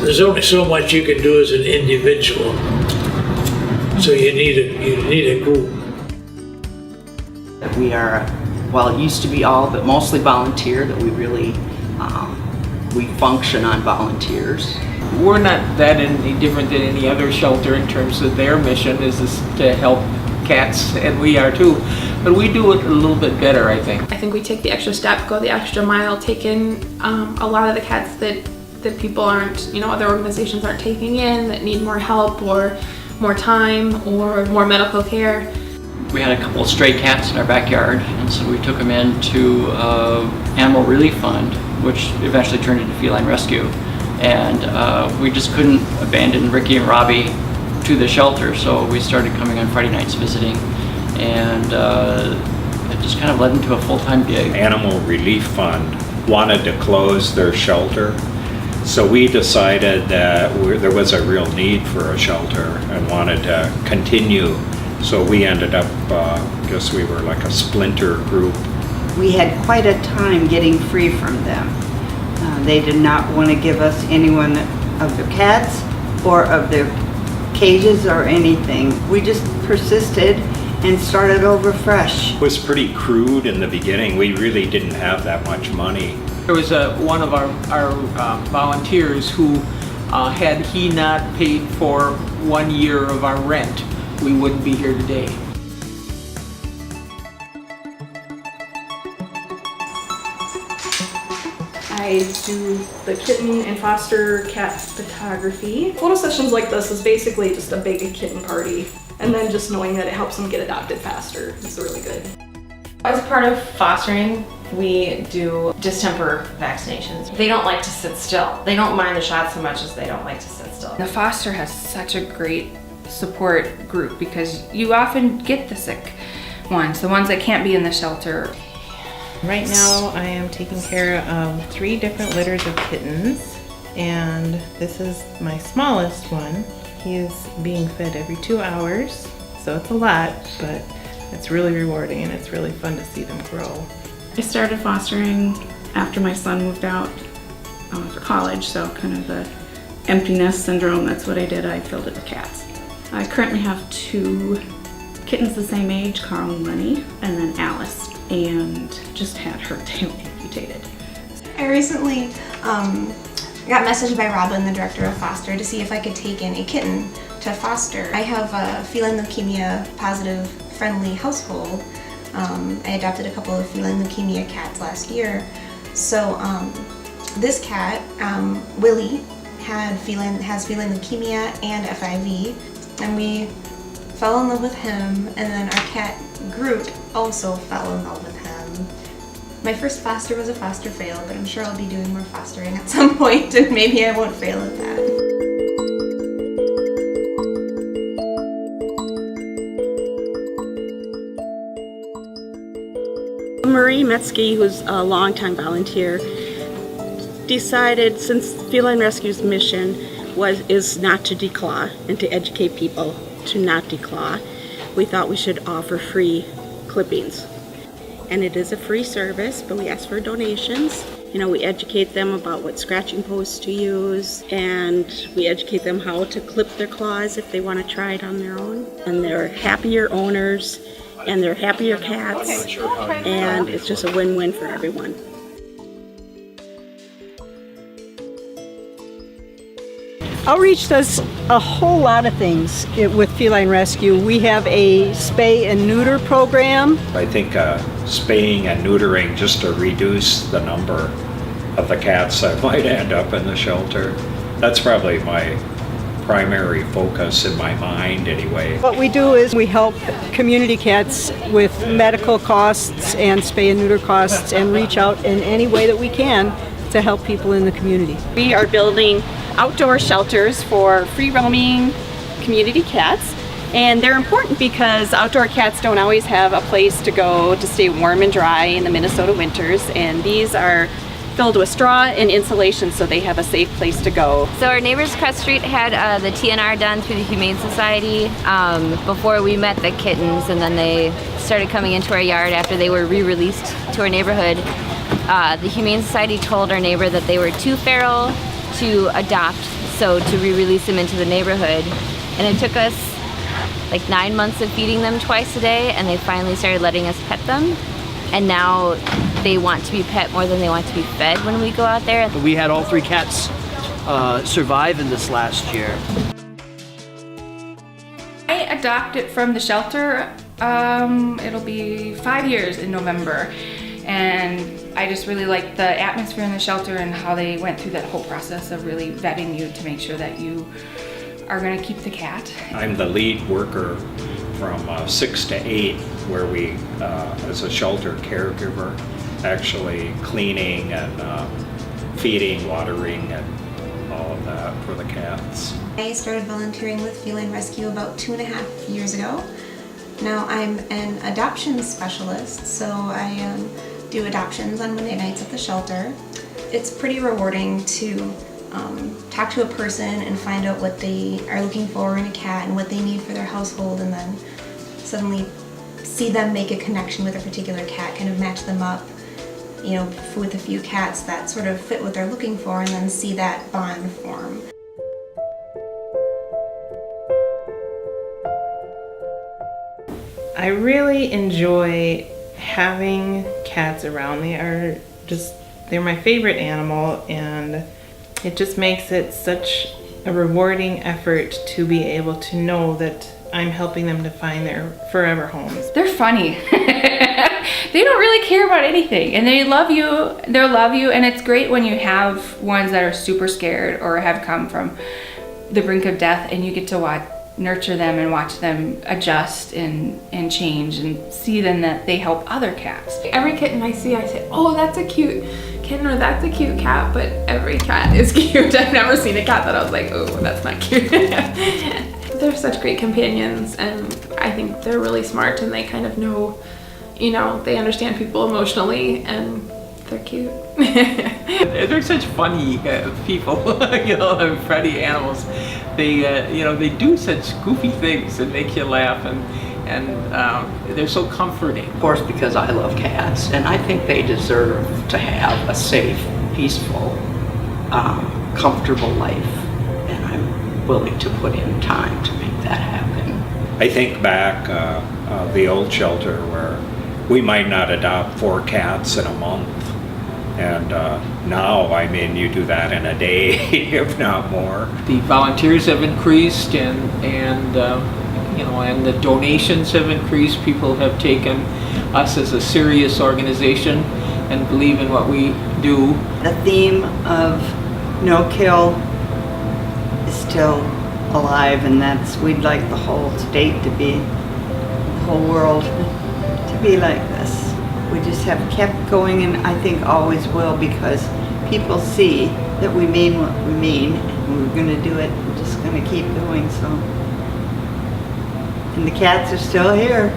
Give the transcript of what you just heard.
There's only so much you can do as an individual. So you need a group. We are, well, it used to be all, but mostly volunteer, that we really, we function on volunteers. We're not that any different than any other shelter in terms of their mission is to help cats, and we are too. But we do it a little bit better, I think. I think we take the extra step, go the extra mile, take in a lot of the cats that people aren't, other organizations aren't taking in, that need more help or more time or more medical care. We had a couple of stray cats in our backyard, and so we took them into Animal Relief Fund, which eventually turned into Feline Rescue. And we just couldn't abandon Ricky and Robbie to the shelter, so we started coming on Friday nights visiting, and it just kind of led into a full-time gig. Animal Relief Fund wanted to close their shelter, so we decided that there was a real need for a shelter and wanted to continue. So we ended up, I guess we were like a splinter group. We had quite a time getting free from them. They did not want to give us any one of their cats or of their cages or anything. We just persisted and started over fresh. It was pretty crude in the beginning. We really didn't have that much money. There was one of our volunteers who, had he not paid for 1 year of our rent, we wouldn't be here today. I do the kitten and foster cat photography. Photo sessions like this is basically just a big kitten party, and then just knowing that it helps them get adopted faster is really good. As part of fostering, we do distemper vaccinations. They don't like to sit still. They don't mind the shots so much as they don't like to sit still. The foster has such a great support group because you often get the sick ones, the ones that can't be in the shelter. Right now I am taking care of 3 different litters of kittens, and this is my smallest one. He is being fed every 2 hours, so it's a lot, but it's really rewarding and it's really fun to see them grow. I started fostering after my son moved out for college, so kind of the empty nest syndrome, that's what I did. I filled it with cats. I currently have 2 kittens the same age, Carl and Lenny, and then Alice, and just had her tail amputated. I recently got messaged by Robin, the director of foster, to see if I could take in a kitten to foster. I have a feline leukemia positive friendly household. I adopted a couple of feline leukemia cats last year. So this cat, Willie, has feline leukemia and FIV, and we fell in love with him, and then our cat group also fell in love with him. My first foster was a foster fail, but I'm sure I'll be doing more fostering at some point, and maybe I won't fail at that. Marie Metzke, who's a longtime volunteer, decided, since Feline Rescue's mission is not to declaw and to educate people to not declaw, we thought we should offer free clippings. And it is a free service, but we ask for donations. We educate them about what scratching posts to use, and we educate them how to clip their claws if they want to try it on their own. And they're happier owners, and they're happier cats, and it's just a win-win for everyone. Outreach does a whole lot of things with Feline Rescue. We have a spay and neuter program. I think spaying and neutering just to reduce the number of the cats that might end up in the shelter. That's probably my primary focus in my mind anyway. What we do is we help community cats with medical costs and spay and neuter costs, and reach out in any way that we can to help people in the community. We are building outdoor shelters for free roaming community cats, and they're important because outdoor cats don't always have a place to go to stay warm and dry in the Minnesota winters, and these are filled with straw and insulation so they have a safe place to go. So our neighbors across the street had the TNR done through the Humane Society before we met the kittens, and then they started coming into our yard after they were re-released to our neighborhood. The Humane Society told our neighbor that they were too feral to adopt, so to re-release them into the neighborhood. And it took us like 9 months of feeding them twice a day, and they finally started letting us pet them. And now they want to be pet more than they want to be fed when we go out there. We had all 3 cats survive in this last year. I adopted from the shelter. It'll be 5 years in November. And I just really like the atmosphere in the shelter and how they went through that whole process of really vetting you to make sure that you are going to keep the cat. I'm the lead worker from 6 to 8, where we, as a shelter caregiver, actually cleaning and feeding, watering, and all of that for the cats. I started volunteering with Feline Rescue about 2.5 years ago. Now I'm an adoption specialist, so I do adoptions on Monday nights at the shelter. It's pretty rewarding to talk to a person and find out what they are looking for in a cat and what they need for their household, and then suddenly see them make a connection with a particular cat, kind of match them up, you know, with a few cats that sort of fit what they're looking for, and then see that bond form. I really enjoy having cats around. They're my favorite animal, and it just makes it such a rewarding effort to be able to know that I'm helping them to find their forever homes. They're funny. They don't really care about anything, and they love you. They'll love you, and it's great when you have ones that are super scared or have come from the brink of death, and you get to nurture them and watch them adjust and change, and see then that they help other cats. Every kitten I see, I say, oh, that's a cute kitten or that's a cute cat, but every cat is cute. I've never seen a cat that I was like, oh, that's not cute. They're such great companions, and I think they're really smart, and they kind of know, you know, they understand people emotionally, and they're cute. They're such funny people, you know, friendly animals. They, you know, they do such goofy things that make you laugh, and they're so comforting. Of course, because I love cats, and I think they deserve to have a safe, peaceful, comfortable life, and I'm willing to put in time to make that happen. I think back the old shelter where we might not adopt 4 cats in a month. And now, I mean, you do that in a day, if not more. The volunteers have increased, and you know, and the donations have increased. People have taken us as a serious organization and believe in what we do. The theme of no kill is still alive, and we'd like the whole state to be, the whole world to be like this. We just have kept going, and I think always will, because people see that we mean what we mean, and we're going to do it. We're just going to keep going. So, and the cats are still here.